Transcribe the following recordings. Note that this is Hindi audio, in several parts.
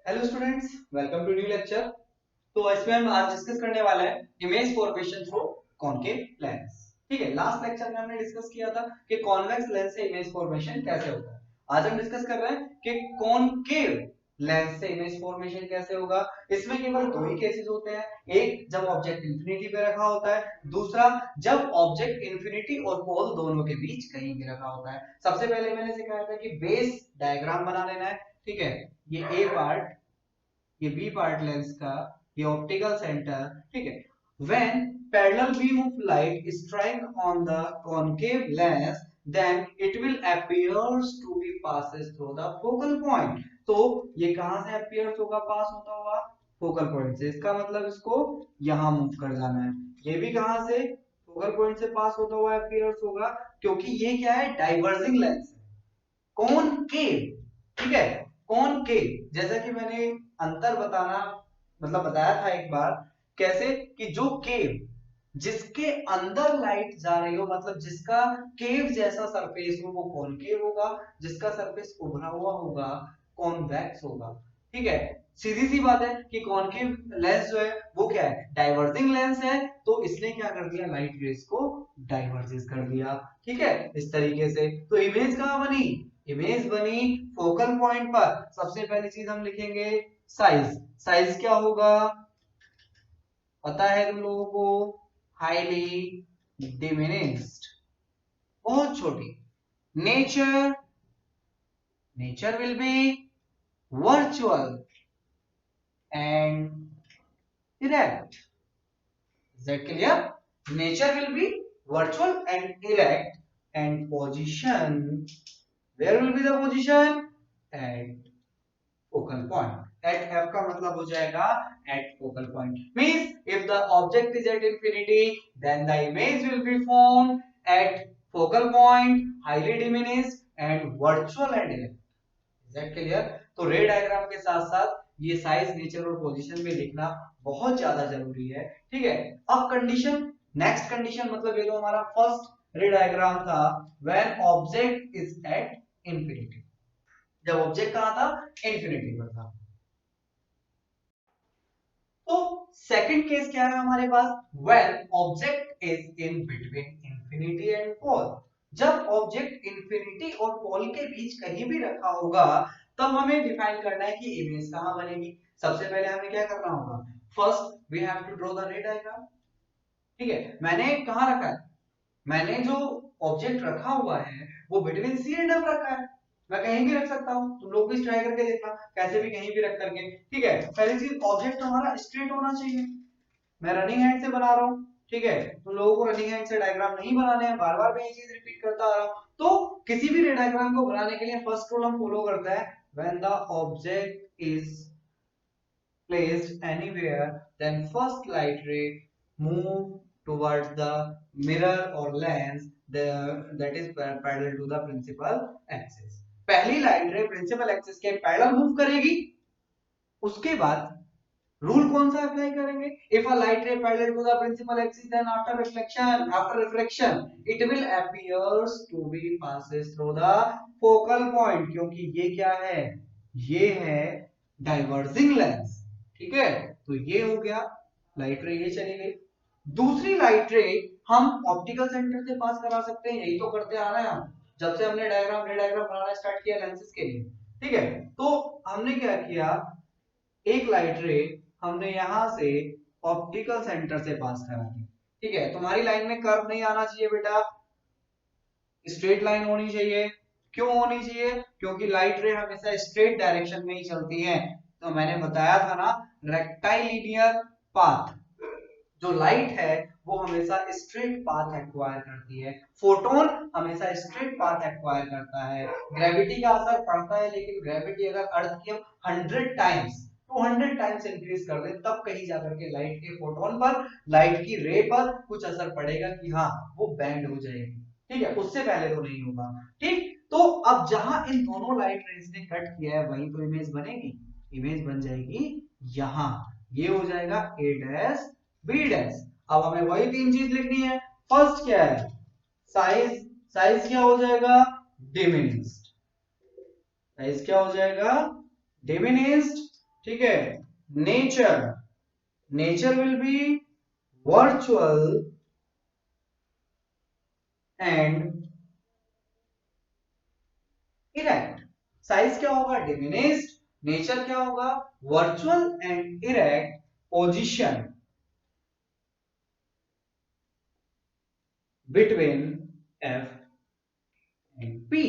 Hello students, welcome to new lecture. तो इसमें हम आज डिस्कस करने वाला है image formation through concave lens. ठीक है, लास्ट लेक्चर में हमने डिस्कस किया था कि कॉन्वेक्स लेंस से इमेज फॉर्मेशन कैसे होता है। आज हम डिस्कस कर रहे हैं कि कॉनकेव लेंस से इमेज फॉर्मेशन कैसे होगा। इसमें केवल दो ही केसेस होते हैं, एक जब ऑब्जेक्ट इंफिनिटी पे रखा होता है, दूसरा जब ऑब्जेक्ट इंफिनिटी और पोल दोनों के बीच कहीं भी रखा होता है। सबसे पहले मैंने सिखाया था कि बेस डायग्राम बना लेना है। ठीक है, ये ए पार्ट, ये बी पार्ट लेंस का, ये ऑप्टिकल सेंटर। ठीक है, when parallel beam of light strike on the concave lens then it will appears to be passes through the focal point। तो ये कहां से appears होगा, पास होता हुआ फोकल पॉइंट से। इसका मतलब इसको यहां मूव कर जाना है। ये भी कहां से, फोकल पॉइंट से पास होता हुआ appears होगा, क्योंकि ये क्या है, डाइवर्जिंग लेंस है, कॉनकेव। ठीक है, कॉनकेव जैसा कि मैंने अंतर बताना मतलब बताया था एक बार, कैसे कि जो केव जिसके अंदर लाइट जा रही हो, मतलब जिसका केव जैसा सरफेस हो, वो कॉनकेव होगा। जिसका सरफेस उभरा हुआ होगा, कॉन्वेक्स होगा। ठीक है, सीधी सी बात है कि कॉनकेव लेंस जो है वो क्या है, डाइवर्जिंग लेंस है। तो इसने क्या कर दिया, लाइट रेज को डाइवर्जेस कर दिया। ठीक है, इस तरीके से। तो इमेज कहां बनी, इमेज बनी फोकल पॉइंट पर। सबसे पहली चीज हम लिखेंगे साइज। साइज क्या होगा, पता है तुम लोगों को, हाईली डिमिनिश्ड, बहुत छोटी। Nature, nature will be virtual and erect. Is that clear? Nature will be virtual and erect, and position, where will be the position? At focal point. At F का मतलब हो जाएगा at focal point. Means if the object is at infinity, then the image will be formed at focal point, highly diminished and virtual and erect. Is that clear? तो रे डायग्राम के साथ साथ ये साइज, नेचर और पोजीशन में लिखना बहुत ज्यादा जरूरी है। ठीक है, अब कंडीशन, नेक्स्ट कंडीशन मतलब ये तो हमारा फर्स्ट रे डायग्राम था, when object is at infinity, जब ऑब्जेक्ट कहां था, इंफिनिटी पर था। तो सेकंड केस क्या है हमारे पास, when object is in between infinity and pole. जब ऑब्जेक्ट इंफिनिटी और पोल के बीच कहीं भी रखा होगा, तब हमें डिफाइन करना है कि इमेज कहां बनेगी। सबसे पहले हमें क्या करना होगा, first we have to draw the ray diagram. ठीक है, मैंने कहां रखा है, मैंने जो ऑब्जेक्ट रखा हुआ है वो बिटवीन सी एंड एफ रखा है। मैं कहीं भी रख सकता हूं, तुम लोग भी ट्राई करके देखना, कैसे भी कहीं भी रख करके। ठीक है, पहली चीज ऑब्जेक्ट हमारा स्ट्रेट होना चाहिए। मैं रनिंग हैंड से बना रहा हूं। ठीक है, तुम लोगों को रनिंग हैंड से डायग्राम नहीं बनाने हैं, बार बार मैं ये चीज रिपीट करता आ रहा हूं। तो किसी भी डायग्राम को बनाने के लिए फर्स्ट रूल हम फॉलो करते हैं, when the object is placed anywhere, then first light ray move towards the mirror or lens that is parallel to the principal axis। पहली लाइट रे प्रिंसिपल एक्सिस के पैरेलल मूव करेगी। उसके बाद रूल कौन सा अप्लाई करेंगे, if a light ray parallel to the principal axis then after reflection it will appears to be passes through the focal point, क्योंकि ये क्या है, ये है डाइवर्जिंग लेंस। ठीक है, तो ये हो गया, लाइट रे ये चली गई। दूसरी लाइट रे हम ऑप्टिकल सेंटर से पास करा सकते हैं, यही तो करते आ रहे हैं हम जब से हमने डायग्राम रे डायग्राम बनाना स्टार्ट किया लेंसेज के लिए। ठीक है, तो हमने क्या किया, एक लाइट रे हमने यहां से ऑप्टिकल सेंटर से पास करा दी। ठीक है, तुम्हारी लाइन में कर्व नहीं आना चाहिए बेटा, स्ट्रेट लाइन होनी चाहिए। क्यों होनी चाहिए, क्योंकि लाइट रे हमेशा स्ट्रेट डायरेक्शन में ही चलती है। तो मैंने बताया था ना, रेक्टाइलिनियर पाथ, जो लाइट है वो हमेशा स्ट्रेट पाथ एक्वायर करती है। फोटोन हमेशा स्ट्रेट पाथ एक्वायर करता है। ग्रेविटी का असर पड़ता है, लेकिन ग्रेविटी अगर अर्थ की हम 100 टाइम्स 200 टाइम्स इंक्रीज कर दे, तब कहीं जाकर के लाइट के फोटोन पर, लाइट की रे पर कुछ असर पड़ेगा कि हाँ वो बैंड हो जाएगी। ठीक है, उससे पहले तो नहीं होगा। ठीक, तो अब जहां इन दोनों लाइट रेज ने कट किया है वहीं तो इमेज बनेगी। इमेज बन जाएगी यहां, ये हो जाएगा ए डैश बी डैश। अब हमें वही तीन चीज लिखनी है। फर्स्ट क्या है, साइज। साइज क्या हो जाएगा, डिमिनिश्ड। साइज क्या हो जाएगा, डिमिनिश्ड। ठीक है, nature, nature will be virtual and erect. Size क्या होगा, डिमिनिश्ड। नेचर क्या होगा, virtual and erect. Position between F and P.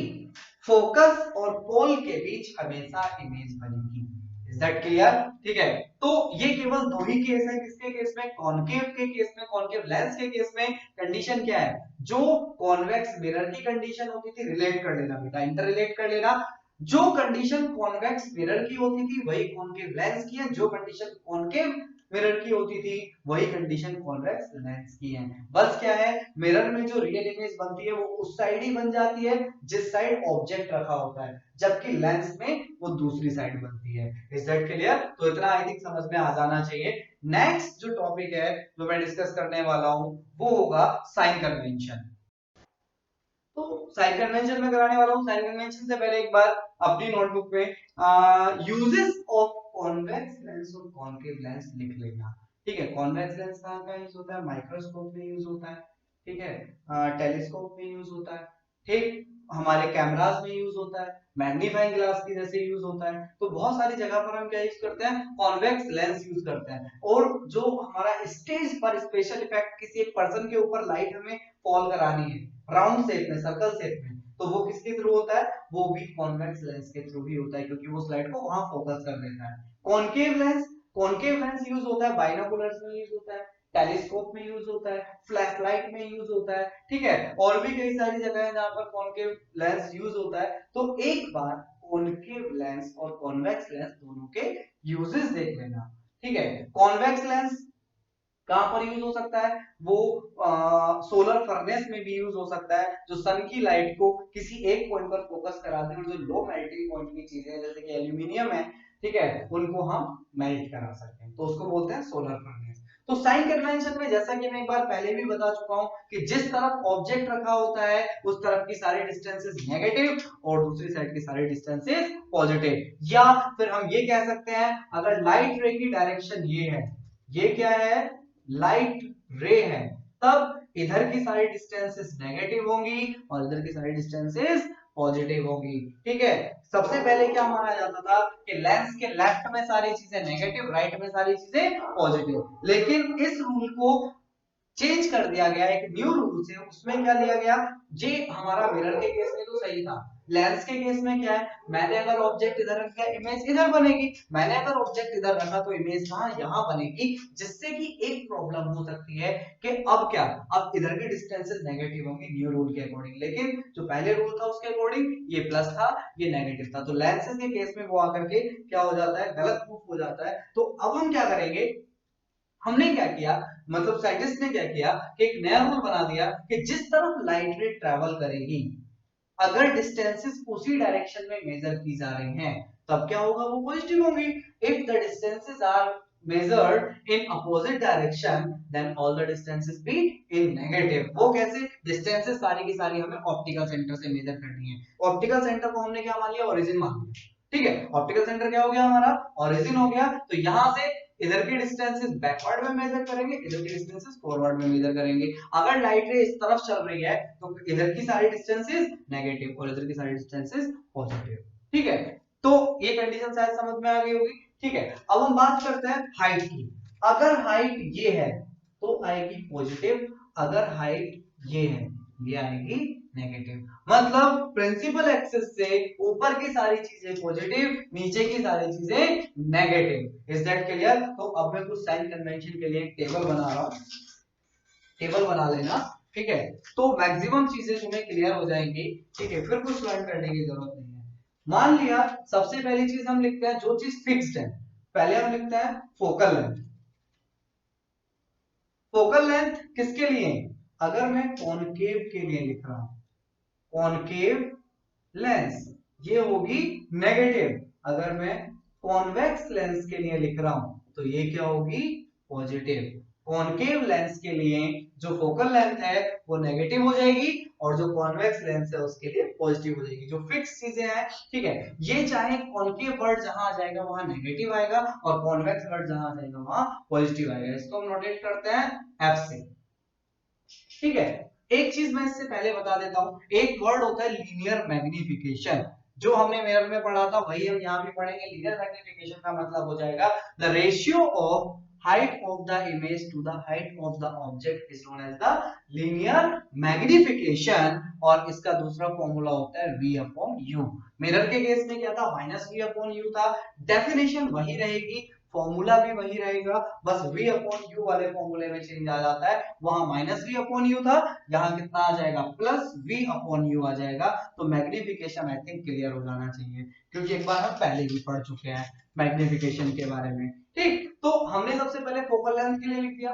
Focus और पोल के बीच हमेशा इमेज बनेगी। Is that clear? ठीक है, तो ये केवल दो ही केस है। किसके केस में, कॉनकेव के केस में, कॉनकेव लेंस के केस में। कंडीशन क्या है, जो कॉन्वेक्स मिरर की कंडीशन होती थी, रिलेट कर लेना बेटा, इंटर रिलेट कर लेना। जो कंडीशन कॉन्वेक्स मिरर की होती थी वही कॉनकेव लेंस की है, जो कंडीशन कॉनकेव मिरर की होती थी वही कंडीशन कॉन्वेक्स लेंस की है। बस क्या है, मिरर में जो रियल इमेज बनती है वो उस साइड ही बन जाती है जिस साइड ऑब्जेक्ट रखा होता है, जबकि लेंस में वो दूसरी साइड बनती है। Is that clear? तो इतना आई थिंक समझ में आ जाना चाहिए। नेक्स्ट जो टॉपिक है जो मैं डिस्कस करने वाला हूं वो होगा साइन कन्वेंशन। तो साइन कन्वेंशन में कराने वाला हूं। साइन कन्वेंशन से पहले एक बार अपनी नोटबुक में यूजेस ऑफ कॉन्वेक्स लेंस और कॉनकेव लेंस लिख लेना। ठीक है, कॉन्वेक्स लेंस कहां का यूज होता है, माइक्रोस्कोप में यूज होता है। ठीक है, टेलीस्कोप में यूज होता है। ठीक, हमारे कैमरास में यूज होता है, मैग्नीफाइंग ग्लास की जैसे यूज होता है। तो बहुत सारी जगह पर हम क्या यूज करते हैं, कॉन्वेक्स लेंस यूज करते हैं। और जो हमारा स्टेज पर स्पेशल इफेक्ट, किसी एक पर्सन के ऊपर लाइट हमें फॉल करानी है राउंड शेप में, सर्कल शेप में, तो वो किसके थ्रू होता है, वो भी कॉन्वेक्स लेंस के थ्रू ही होता है, क्योंकि वो स्लाइड को वहां फोकस कर देता है। Concave lens, concave lens use होता है बाइनोकुलर्स में यूज होता है, टेलीस्कोप में यूज होता है, फ्लैश लाइट में यूज होता है। ठीक है, और भी कई सारी जगह है जहां पर कॉनकेव लेंस यूज होता है। तो एक बार कॉनकेव लेंस और कॉन्वेक्स लेंस दोनों के यूजेस देख लेना। ठीक है, कॉन्वेक्स लेंस कहां पर यूज हो सकता है, वो सोलर फर्नेस में भी यूज हो सकता है, जो सन की लाइट को किसी एक पॉइंट पर फोकस कराते हैं और जो लो मेल्टिंग पॉइंट की चीजें हैं जैसे कि एल्यूमिनियम है, ठीक है, उनको हम मेल्ट करा सकते हैं, तो उसको बोलते हैं सोलर फर्नेस। तो साइन कन्वेंशन में जैसा कि मैं एक बार पहले भी बता चुका हूं कि जिस तरफ ऑब्जेक्ट रखा होता है उस तरफ की सारी डिस्टेंसेस नेगेटिव और दूसरी साइड की सारी डिस्टेंसेस पॉजिटिव। या फिर हम ये कह सकते हैं, अगर लाइट रे की डायरेक्शन ये है, ये क्या है, लाइट रे है, तब इधर की सारी डिस्टेंसेस नेगेटिव होंगी और इधर की सारी डिस्टेंसेस पॉजिटिव होंगी। ठीक है, सबसे पहले क्या माना जाता था कि लेंस के लेफ्ट में सारी चीजें नेगेटिव, राइट में सारी चीजें पॉजिटिव, लेकिन इस रूल को चेंज कर दिया गया, एक न्यू रूल से। उसमें क्या दिया गया, ये हमारा मिरर के केस में तो सही था, लेंस के केस में क्या है, मैंने अगर ऑब्जेक्ट इधर रख दिया इमेज इधर बनेगी, मैंने अगर ऑब्जेक्ट इधर रखा तो इमेज कहां, यहां बनेगी। जिससे कि एक प्रॉब्लम हो सकती है कि अब क्या, अब इधर की डिस्टेंसेस नेगेटिव होंगी न्यू रूल के अकॉर्डिंग, लेकिन जो पहले रूल था उसके अकॉर्डिंग ये प्लस था, ये नेगेटिव था। तो लेंसेज के केस में वो आकर के क्या हो जाता है, गलत प्रूफ हो जाता है। तो अब हम क्या करेंगे, हमने क्या किया, मतलब साइंटिस्ट ने क्या किया कि एक नया रूल बना दिया कि जिस तरफ लाइट रे ट्रेवल करेगी, अगर डिस्टेंसेस उसी डायरेक्शन में मेजर की जा रही हैं, तब क्या होगा, वो पॉजिटिव होंगी। If the distances are measured in opposite direction then all the distances be in negative। वो कैसे, डिस्टेंसेस सारी की सारी हमें ऑप्टिकल सेंटर से मेजर करनी है। ऑप्टिकल सेंटर को हमने क्या मान लिया, ओरिजिन मान लिया। ठीक है, ऑप्टिकल सेंटर क्या हो गया हमारा, ओरिजिन हो गया। तो यहां से इधर की डिस्टेंसेस बैकवर्ड में मेजर करेंगे, इधर की डिस्टेंसेस फॉरवर्ड में मेजर करेंगे। अगर लाइट रे इस तरफ चल रही है तो इधर की सारी डिस्टेंसेस नेगेटिव और इधर की सारी डिस्टेंसेस पॉजिटिव। ठीक है, तो ये कंडीशन शायद समझ में आ गई होगी। ठीक है, अब हम बात करते हैं हाइट की। अगर हाइट ये है तो आएगी पॉजिटिव, अगर हाइट ये है ये आएगी नेगेटिव। मतलब प्रिंसिपल एक्सिस से ऊपर की सारी चीजें पॉजिटिव, नीचे की सारी चीजें नेगेटिव। Is that clear? तो अब मैं कुछ साइन कन्वेंशन के लिए एक टेबल बना रहा हूं, टेबल बना लेना। ठीक है, तो मैक्सिमम चीजें तुम्हें क्लियर हो जाएंगी। ठीक है, फिर कुछ लर्न करने की जरूरत नहीं है। मान लिया सबसे पहली चीज हम लिखते हैं जो चीज फिक्स्ड है, पहले हम लिखते हैं फोकल लेंथ। फोकल लेंथ किसके लिए, अगर मैं कॉनकेव के लिए लिख रहा हूं, कॉनकेव लेंस ये होगी नेगेटिव। अगर मैं कॉन्वेक्स लेंस के लिए लिख रहा हूं तो ये क्या होगी, पॉजिटिव। कॉनकेव लेंस के लिए जो फोकल लेंथ है वो नेगेटिव हो जाएगी और जो कॉन्वेक्स लेंस है उसके लिए पॉजिटिव हो जाएगी। जो फिक्स चीजें हैं, ठीक है, ये चाहे कॉनकेव वर्ड जहां आ जाएगा वहां नेगेटिव आएगा और कॉन्वेक्स वर्ड जहां आ जाएगा वहां पॉजिटिव आएगा। इसको हम नोटेट करते हैं एफ से, ठीक है। एक चीज मैं इससे पहले बता देता हूं, एक वर्ड होता है लीनियर मैग्निफिकेशन, जो हमने मिरर में पढ़ा था वही हम यहाँ भी पढ़ेंगे। लीनियर मैग्निफिकेशन का मतलब हो जाएगा the ratio of height of the image to the height of the object is known as the linear magnification, और इसका दूसरा फॉर्मूला होता है v upon u। मिरर के केस में क्या था, माइनस v upon u था, डेफिनेशन वही रहेगी, फॉर्मूला भी वही रहेगा, बस v अपॉन u वाले फॉर्मूले में चेंज आ जाता है। वहां माइनस v अपॉन u था, यहाँ कितना आ जाएगा, प्लस v अपॉन u आ जाएगा। तो मैग्निफिकेशन आई थिंक क्लियर हो जाना चाहिए, क्योंकि एक बार हम पहले भी पढ़ चुके हैं मैग्निफिकेशन के बारे में। ठीक, तो हमने सबसे पहले फोकल लेंथ के लिए लिख दिया,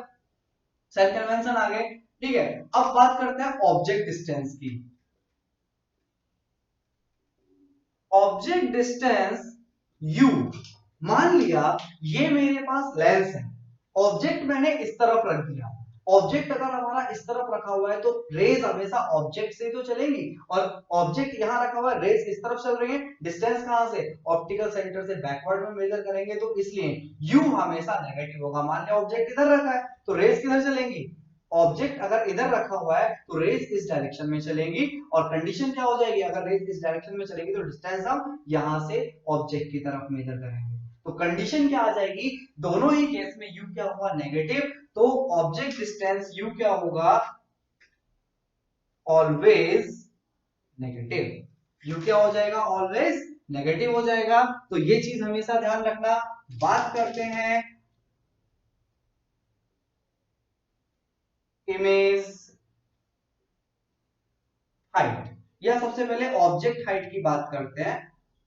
सेल कन्वेंशन आ गए, ठीक है। अब बात करते हैं ऑब्जेक्ट डिस्टेंस की। ऑब्जेक्ट डिस्टेंस u, मान लिया ये मेरे पास लेंस है, ऑब्जेक्ट मैंने इस तरफ रख दिया। ऑब्जेक्ट अगर हमारा इस तरफ रखा हुआ है तो रेज हमेशा ऑब्जेक्ट से तो चलेंगी, और ऑब्जेक्ट यहां रखा हुआ है, रेज इस तरफ चल रही है। डिस्टेंस कहां से, ऑप्टिकल सेंटर से बैकवर्ड में मेजर करेंगे, तो इसलिए u हमेशा नेगेटिव होगा। मान लिया ऑब्जेक्ट इधर रखा है तो रेज किधर चलेंगी, ऑब्जेक्ट अगर इधर रखा हुआ है तो रेज इस डायरेक्शन में चलेंगी, और कंडीशन क्या हो जाएगी, अगर रेज इस डायरेक्शन में चलेगी तो डिस्टेंस हम यहां से ऑब्जेक्ट की तरफ मेजर करेंगे। तो कंडीशन क्या आ जाएगी, दोनों ही केस में u क्या हुआ, नेगेटिव, तो ऑब्जेक्ट डिस्टेंस u क्या होगा, ऑलवेज नेगेटिव। u क्या हो जाएगा, ऑलवेज नेगेटिव हो जाएगा। तो ये चीज हमेशा ध्यान रखना। बात करते हैं इमेज हाइट, या सबसे पहले ऑब्जेक्ट हाइट की बात करते हैं।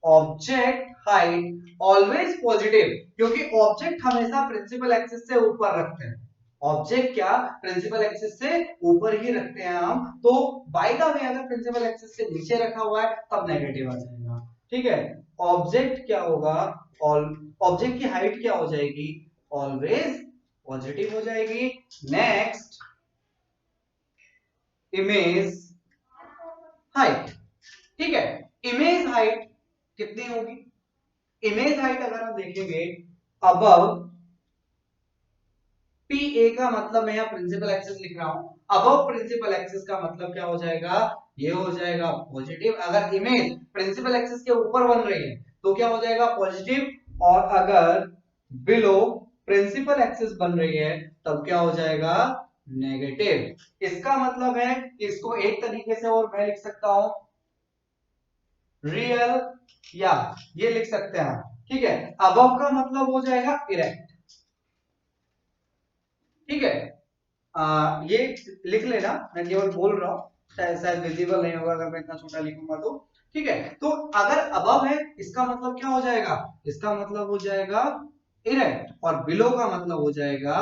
ऑब्जेक्ट हाइट ऑलवेज पॉजिटिव, क्योंकि ऑब्जेक्ट हमेशा प्रिंसिपल एक्सिस से ऊपर रखते हैं। ऑब्जेक्ट क्या, प्रिंसिपल एक्सिस से ऊपर ही रखते हैं हम, तो बाय द वे अगर प्रिंसिपल एक्सिस से नीचे रखा हुआ है तब नेगेटिव आ जाएगा, ठीक है। ऑब्जेक्ट क्या होगा, ऑब्जेक्ट की हाइट क्या हो जाएगी, ऑलवेज पॉजिटिव हो जाएगी। नेक्स्ट, इमेज हाइट, ठीक है। इमेज हाइट कितनी होगी, इमेज हाइट अगर हम देखेंगे, अबव PA का मतलब मैं यहाँ प्रिंसिपल एक्सिस लिख रहा हूं, अबव प्रिंसिपल एक्सिस का मतलब क्या हो जाएगा, ये हो जाएगा पॉजिटिव। अगर इमेज प्रिंसिपल एक्सिस के ऊपर बन रही है तो क्या हो जाएगा, पॉजिटिव, और अगर बिलो प्रिंसिपल एक्सिस बन रही है तब क्या हो जाएगा, नेगेटिव। इसका मतलब है कि इसको एक तरीके से और मैं लिख सकता हूं, रियल, या ये लिख सकते हैं, ठीक है। अबव का मतलब हो जाएगा इरेक्ट, ठीक है। ये लिख लेना, मैं केवल बोल रहा हूं, शायद विजिबल नहीं होगा अगर मैं इतना छोटा लिखूंगा तो, ठीक है। तो अगर अबव है इसका मतलब क्या हो जाएगा, इसका मतलब हो जाएगा इरेक्ट, और बिलो का मतलब हो जाएगा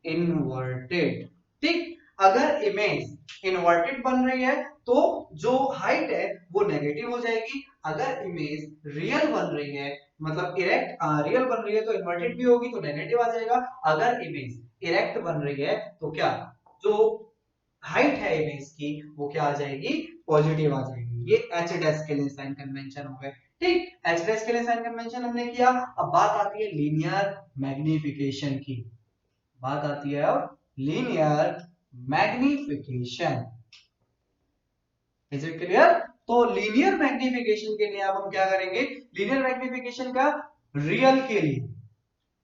इनवर्टेड, ठीक। अगर इमेज इनवर्टेड बन रही है तो जो हाइट है वो नेगेटिव हो जाएगी। अगर इमेज रियल बन रही है, मतलब इरेक्ट रियल बन रही है तो इन्वर्टेड भी होगी तो नेगेटिव आ जाएगा। अगर इमेज इरेक्ट बन रही है तो क्या, जो हाइट है इमेज की वो क्या आ जाएगी, पॉजिटिव आ जाएगी। ये एच डैश के लिए साइन कन्वेंशन हो गए, ठीक। एच डैश के लिए साइन कन्वेंशन हमने किया। अब बात आती है लीनियर मैग्निफिकेशन की, बात आती है अब linear magnification. Is it clear. तो लीनियर मैग्निफिकेशन के लिए अब हम क्या करेंगे, लीनियर मैग्निफिकेशन का रियल के लिए,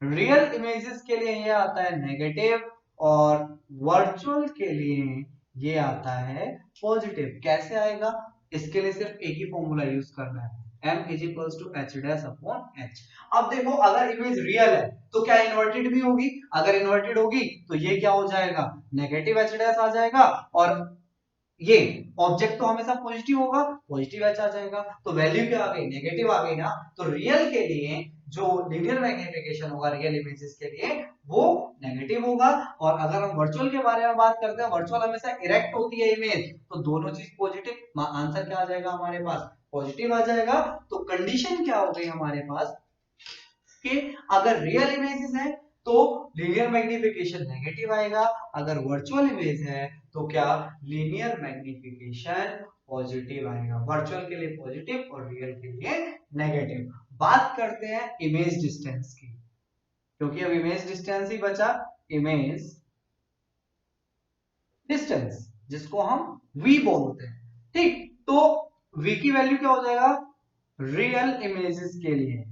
रियल इमेजेस के लिए ये आता है नेगेटिव, और वर्चुअल के लिए ये आता है पॉजिटिव। कैसे आएगा, इसके लिए सिर्फ एक ही फॉर्मूला यूज करना है, m is equals to h dash upon h. अब देखो अगर इमेज रियल है तो क्या इन्वर्टेड भी होगी, अगर इन्वर्टेड होगी तो ये क्या हो जाएगा, नेगेटिव एच डैश आ जाएगा, और ये ऑब्जेक्ट तो हमेशा पॉजिटिव होगा, पॉजिटिव एच आ जाएगा। तो वैल्यू क्या आ गई, नेगेटिव आ गई ना। तो रियल के लिए जो लीनियर मैग्निफिकेशन होगा रियल इमेजेस के लिए वो नेगेटिव होगा, और अगर हम वर्चुअल के बारे में बात करते हैं, वर्चुअल हमेशा इरेक्ट होती है इमेज, तो दोनों चीज पॉजिटिव, आंसर क्या आ जाएगा हमारे पास, पॉजिटिव आ जाएगा। तो कंडीशन क्या हो गई हमारे पास कि अगर रियल इमेजेस है तो लीनियर मैग्निफिकेशन नेगेटिव आएगा। अगर वर्चुअल इमेज है तो क्या लीनियर मैग्निफिकेशन पॉजिटिव आएगा। वर्चुअल के लिए पॉजिटिव और रियल के लिए नेगेटिव। बात करते हैं इमेज डिस्टेंस की, क्योंकि अब इमेज डिस्टेंस ही बचा। इमेज डिस्टेंस जिसको हम v बोलते हैं, ठीक। तो v की वैल्यू क्या हो जाएगा रियल इमेजेस के लिए,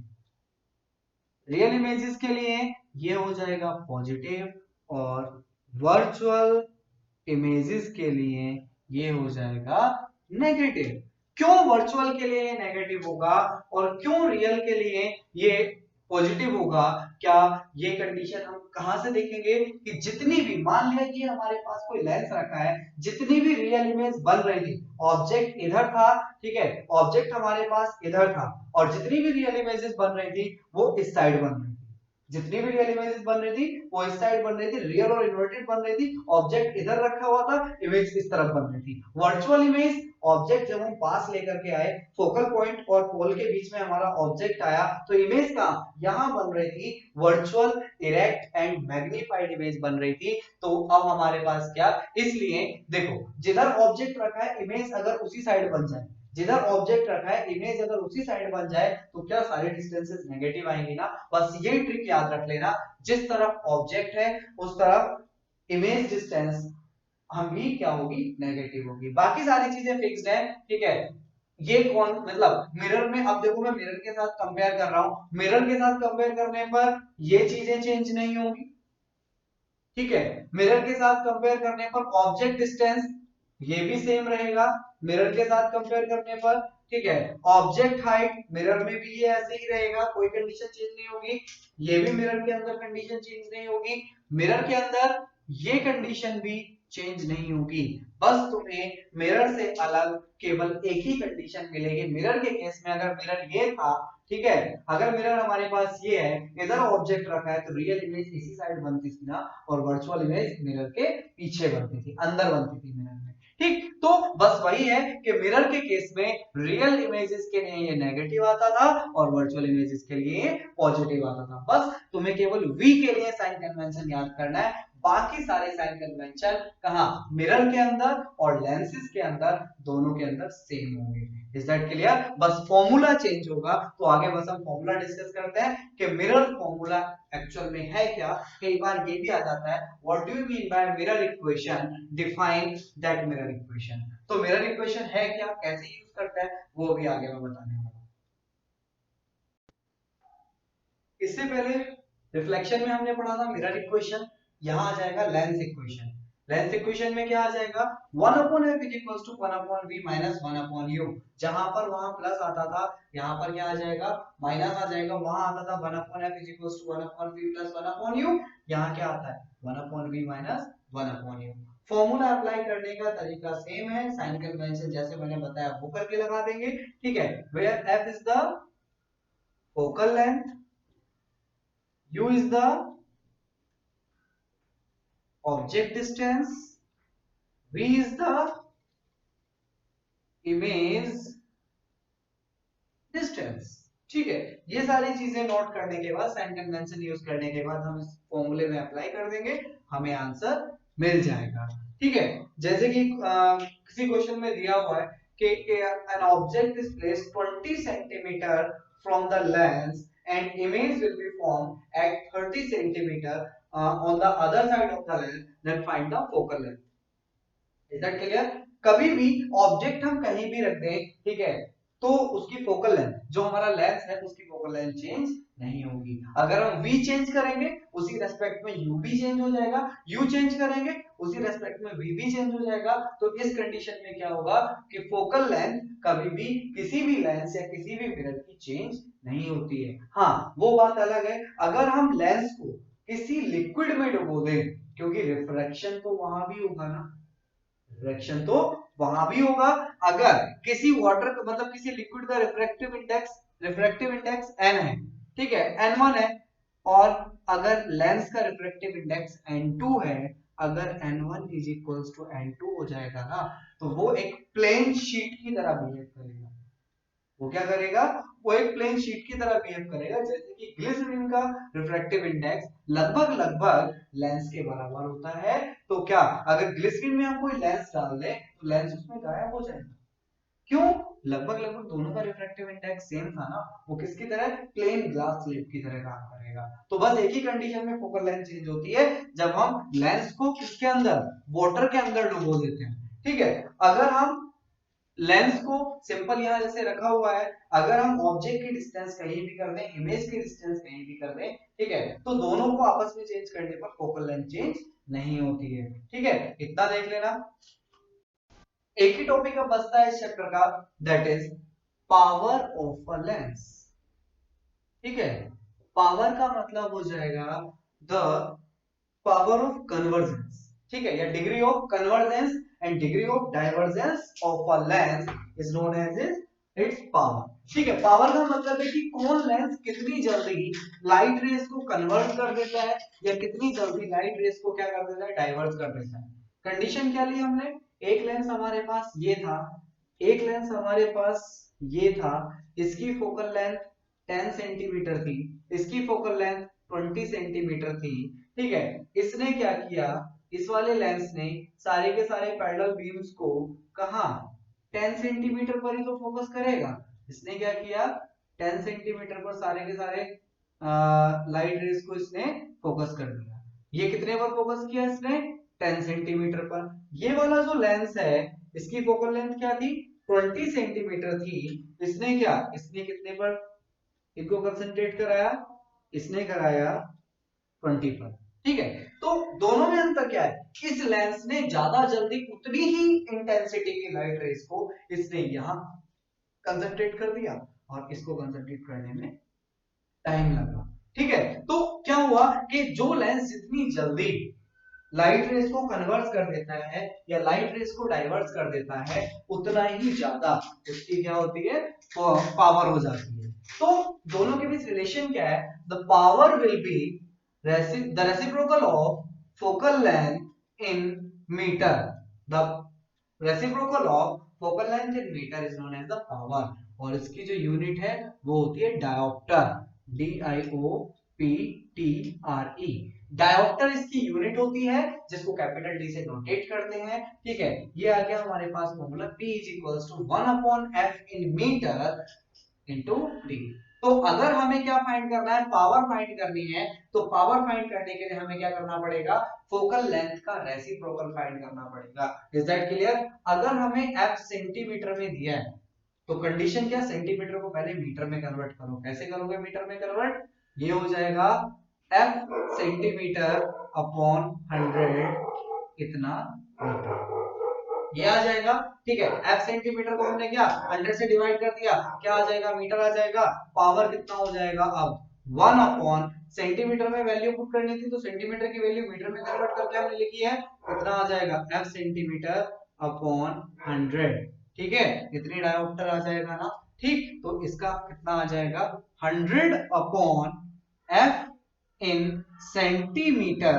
रियल इमेजेस के लिए ये हो जाएगा पॉजिटिव, और वर्चुअल इमेजेस के लिए ये हो जाएगा नेगेटिव। क्यों वर्चुअल के लिए नेगेटिव होगा और क्यों रियल के लिए ये पॉजिटिव होगा? क्या ये कंडीशन हम कहां से देखेंगे कि जितनी भी, मान लिया कि हमारे पास कोई लेंस रखा है, जितनी भी रियल इमेज बन रही थी, ऑब्जेक्ट इधर था, ठीक है, ऑब्जेक्ट हमारे पास इधर था, और जितनी भी रियल इमेजेस बन रही थी वो इस साइड बन रही थी, जितनी भी रियल इमेजेस बन रही थी वो इस साइड बन रही थी, रियल और इन्वर्टेड बन रही थी, ऑब्जेक्ट इधर रखा हुआ था, इमेज इस तरफ बन रही थी। वर्चुअल इमेज, ऑब्जेक्ट जब हम पास लेकर के आए, फोकल पॉइंट और पोल के बीच में हमारा ऑब्जेक्ट आया, तो इमेज कहां, यहां बन रही थी, virtual erect and magnified image बन रही थी। तो अब हमारे पास क्या, इसलिए देखो जिधर ऑब्जेक्ट रखा है, इमेज अगर उसी साइड बन जाए, जिधर ऑब्जेक्ट रखा है इमेज अगर उसी साइड बन जाए, तो क्या सारे डिस्टेंसेस नेगेटिव आएंगे ना। बस ये ट्रिक याद रख लेना, जिस तरफ ऑब्जेक्ट है उस तरफ इमेज डिस्टेंस हम भी क्या होगी, नेगेटिव होगी। बाकी सारी चीजें फिक्स्ड है, ठीक है। ये कौन, मतलब मिरर में, अब देखो मैं मिरर के साथ कंपेयर कर रहा हूं, मिरर के साथ कंपेयर करने पर ये चीजें चेंज नहीं होगी, ठीक है। मिरर के साथ कंपेयर करने पर ऑब्जेक्ट डिस्टेंस ये भी सेम रहेगा मिरर के साथ कंपेयर करने पर, ठीक है। ऑब्जेक्ट हाइट मिरर में भी ये ऐसे ही रहेगा, कोई कंडीशन चेंज नहीं होगी। ये भी मिरर के अंदर कंडीशन चेंज नहीं होगी, मिरर के अंदर ये कंडीशन भी चेंज नहीं होगी। बस तुम्हें मिरर से अलग केवल एक ही कंडीशन मिलेगी। मिरर के केस में अगर मिरर ये था, ठीक है, अगर मिरर हमारे पास ये है, इधर ऑब्जेक्ट रखा है, तो रियल इमेज इसी साइड बनती थी ना, और वर्चुअल इमेज मिरर के पीछे बनती थी, अंदर बनती थी मिरर में, ठीक। तो बस वही है कि मिरर के केस में रियल इमेजेस के लिए ये नेगेटिव आता था और वर्चुअल इमेजेस के लिए पॉजिटिव आता था। बस तुम्हें केवल v के लिए साइन कन्वेंशन याद करना है, बाकी सारे साइन कन्वेंशन कहां, मिरर के अंदर और लेंसेज के अंदर, दोनों के अंदर सेम होंगे। Is that clear? बस फॉर्मूला चेंज होगा। तो आगे बस हम फॉर्मूला डिस्कस करते हैं कि मिरर फॉर्मूला एक्चुअल में है क्या। कई बार ये भी आ जाता है, what do you mean by mirror equation, define that mirror equation. तो मिरर इक्वेशन है क्या, कैसे यूज करता है, वो भी आगे मैं बताने वाला हूं। इससे पहले रिफ्लेक्शन में हमने पढ़ा था मिरर इक्वेशन, यहां आ जाएगा लेंस इक्वेशन। लेंस इक्वेशन में क्या आ जाएगा, 1 upon f is equals to 1 upon v minus 1 upon u। जहां पर वहां प्लस आता था, यहां पर क्या आ जाएगा, माइनस आ जाएगा। वहां आता था 1 upon f is equals to 1 upon v plus 1 upon u, यहां क्या आता है 1 upon v minus 1 upon u। Formula apply करने का तरीका सेम है, साइन कन्वेंशन जैसे मैंने बताया वो करके लगा देंगे, ठीक है। Where f is the focal length, u is the object distance, v is the image distance, ठीक है। ये सारी चीजें नोट करने के बाद, साइन कन्वेंशन यूज करने के बाद हम इस फॉर्मूले में अप्लाई कर देंगे, हमें आंसर मिल जाएगा, ठीक है। जैसे कि किसी क्वेश्चन में दिया हुआ है कि an object is placed 20 centimeter from the lens and image will be formed at 30 centimeter on the other side of the lens, then find the focal length। Is that clear? कभी भी ऑब्जेक्ट हम कहीं भी रख दें, ठीक है, तो उसकी फोकल लेंथ, जो हमारा लेंस है उसकी फोकल लेंथ चेंज नहीं होगी। अगर हम v चेंज करेंगे उसी रेस्पेक्ट में u भी चेंज हो जाएगा, u चेंज करेंगे उसी रेस्पेक्ट में v भी चेंज हो जाएगा। तो इस कंडीशन में क्या होगा कि फोकल लेंथ कभी भी किसी भी लेंस या किसी भी मिरर की चेंज नहीं होती है। हाँ, वो बात अलग है अगर हम लेंस को किसी लिक्विड में डुबो दें, क्योंकि रिफ्रैक्शन तो वहां भी होगा ना, रिफ्रैक्शन तो वहां भी होगा। अगर किसी वाटर का, मतलब किसी लिक्विड का रिफ्रैक्टिव इंडेक्स n है, ठीक है, n1 है, और अगर लेंस का रिफ्रैक्टिव इंडेक्स n2 है, अगर n1 is equals to n2 हो जाएगा ना, तो वो एक प्लेन शीट की तरह बिहेव करेगा, वो क्या करेगा, वो एक प्लेन शीट की तरह बिहेव करेगा। जैसे कि ग्लिसरीन का रिफ्रैक्टिव इंडेक्स लगभग लगभग लेंस के बराबर होता है, तो क्या अगर ग्लिसरीन में हम कोई लेंस डाल दें तो लेंस उसमें गायब हो जाएगा। क्यों? लगभग लगभग दोनों का रिफ्रैक्टिव इंडेक्स सेम था ना, वो किसकी तरह, प्लेन ग्लास स्लेब की तरह काम करेगा। तो बस एक ही कंडीशन में फोकल लेंथ चेंज होती है, जब हम लेंस को किसके अंदर, वाटर के अंदर डुबो देते हैं। ठीक है, अगर हम लेंस को सिंपल यहां जैसे रखा हुआ है, अगर हम ऑब्जेक्ट की डिस्टेंस कहीं भी कर दें, इमेज की डिस्टेंस कहीं भी कर दें, ठीक है, तो दोनों को आपस में चेंज करने पर फोकल लेंथ चेंज नहीं होती है। ठीक है, इतना देख लेना। एक ही टॉपिक अब बचता है इस चैप्टर का, that is power of a lens. ठीक है, पावर का मतलब हो जाएगा द पावर ऑफ कन्वर्जेंस। ठीक है, या degree of convergence and degree of divergence of a lens is known as its power. ठीक है, पावर का मतलब है कि कौन लेंस कितनी जल्दी लाइट रेस को कन्वर्ट कर देता है, या कितनी जल्दी लाइट रेस को क्या कर देता है, डाइवर्ट कर देता है। कंडीशन क्या ली हमने, एक लेंस हमारे पास ये था, एक लेंस हमारे पास ये था, इसकी फोकल लेंथ 10 सेंटीमीटर थी, इसकी फोकल लेंथ 20 सेंटीमीटर थी। ठीक है, इसने क्या किया, इस वाले लेंस ने सारे के सारे पैरेलल बीम्स को कहा 10 सेंटीमीटर पर ही तो फोकस करेगा। इसने क्या किया, 10 सेंटीमीटर पर सारे के सारे लाइट रेस को इसने फोकस कर दिया। ये कितने पर फोकस किया इसने, 10 सेंटीमीटर पर। ये वाला जो लेंस है, इसकी फोकल लेंथ क्या थी, 20 सेंटीमीटर थी। इसने क्या, इसने कितने पर इनको कंसंट्रेट कराया, इसने कराया 20 पर। ठीक है, तो दोनों में अंतर क्या है, इस लेंस ने ज्यादा जल्दी उतनी ही इंटेंसिटी की लाइट रेस को इसने यहां कंसंट्रेट कर दिया, और इसको कंसंट्रेट करने में टाइम लगा। ठीक है, तो क्या हुआ कि जो लेंस जितनी जल्दी लाइट रेस को कन्वर्ट कर देता है या लाइट रेस को डाइवर्ट कर देता है, उतना ही ज्यादा उसकी क्या होती है, पावर हो जाती है। तो दोनों के बीच रिलेशन क्या है, the power will be the reciprocal of focal length in metre. The reciprocal of focal length in metre is known as the power, और इसकी जो यूनिट है वो होती है डायोप्टर, DIOPTRE। डायोप्टर इसकी यूनिट होती है, जिसको कैपिटल डी से नोटेट करते हैं। ठीक है, ये आ गया हमारे पास formula, P is equals to 1/f in meter into D. तो अगर हमें क्या फाइंड करना है, पावर फाइंड करनी है, तो पावर फाइंड करने के लिए हमें क्या करना पड़ेगा, फोकल लेंथ का रेसिप्रोकल फाइंड करना पड़ेगा। Is that clear? अगर हमें f सेंटीमीटर में दिया है, तो कंडीशन क्या, सेंटीमीटर को पहले मीटर में कन्वर्ट करो। कैसे करोगे मीटर में कन्वर्ट, ये हो जाएगा f सेंटीमीटर अपॉन 100 इतना मीटर, ये आ जाएगा। ठीक है, f सेंटीमीटर को हमने क्या 100 से डिवाइड कर दिया, क्या आ जाएगा, मीटर आ जाएगा। पावर कितना हो जाएगा, अब 1 अपॉन सेंटीमीटर में वैल्यू पुट करनी थी, तो सेंटीमीटर की वैल्यू मीटर में कन्वर्ट करके हमने लिखी है, कितना आ जाएगा, f सेंटीमीटर अपॉन 100। ठीक है, इतनी डायोप्टर आ जाएगा ना। ठीक, तो इसका कितना आ जाएगा, 100 upon f in centimetre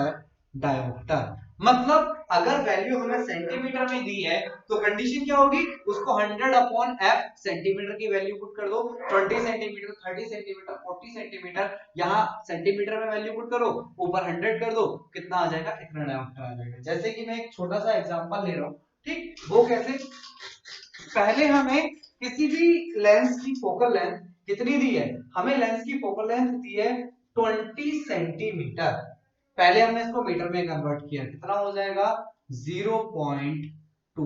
dioptre. मतलब अगर वैल्यू हमें सेंटीमीटर में दी है, तो कंडीशन क्या होगी, उसको 100 अपॉन f सेंटीमीटर की वैल्यू पुट कर दो, 20 सेंटीमीटर, 30 सेंटीमीटर, 40 सेंटीमीटर, यहाँ सेंटीमीटर में वैल्यू पुट करो, ऊपर 100 कर दो, कितना आ जाएगा, इतना डायोप्टर आ जाएगा। जैसे कि मैं एक छोटा सा एग्जांपल ले रहा हूँ। ठीक, वो कैसे, पहले हमें किसी भी लेंस की फोकल लेंथ कितनी दी है, हमें लेंस की फोकल लेंथ दी है 20 सेंटीमीटर। पहले हमने इसको मीटर में कन्वर्ट किया, कितना हो जाएगा, 0.2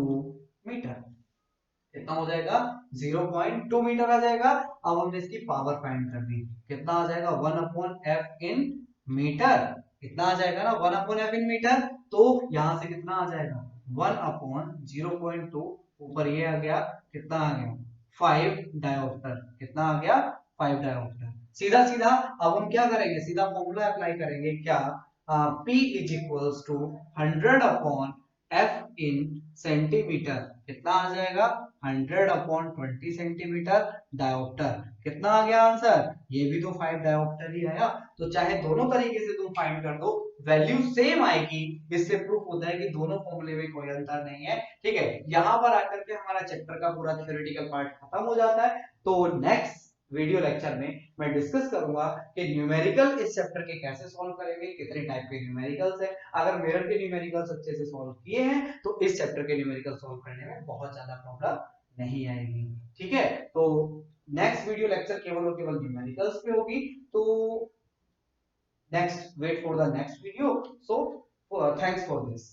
मीटर। कितना हो जाएगा, 0.2 मीटर आ जाएगा। अब हमने इसकी पावर फाइंड कर दी, कितना आ जाएगा, 1/f इन मीटर, कितना आ जाएगा ना, 1/f इन मीटर। तो यहां से कितना आ जाएगा, 1/0.2, ऊपर ये आ गया, कितना आ गया, 5 डायोप्टर, कितना आ गया, 5 डायोप्टर। सीधा सीधा अब हम क्या करेंगे, सीधा फॉर्मूला अप्लाई करेंगे, क्या, P is equals to 100 upon f in centimetre, कितना आ जाएगा, 100/20 सेंटीमीटर डायोप्टर। कितना आ गया आंसर? ये भी तो 5 डायोप्टर ही आया। तो चाहे दोनों तरीके से तुम फाइंड कर दो, वैल्यू सेम आएगी। इससे प्रूफ होता है कि दोनों फॉर्मूले में कोई अंतर नहीं है। ठीक है, यहां पर आकर के हमारा चैप्टर का पूरा थ्योरेटिकल पार्ट खत्म हो जाता है। तो नेक्स्ट वीडियो लेक्चर में मैं डिस्कस करूंगा कि न्यूमेरिकल इस चैप्टर के कैसे सॉल्व करेंगे, कितने टाइप के न्यूमेरिकल्स है। अगर मिरर के न्यूमेरिकल्स अच्छे से सॉल्व किए हैं तो इस चैप्टर के न्यूमेरिकल सॉल्व करने में बहुत ज्यादा प्रॉब्लम नहीं आएगी। ठीक है, तो नेक्स्ट वीडियो लेक्चर केवल और केवल न्यूमेरिकल्स पे होगी। तो next, wait for the next video. So thanks for this.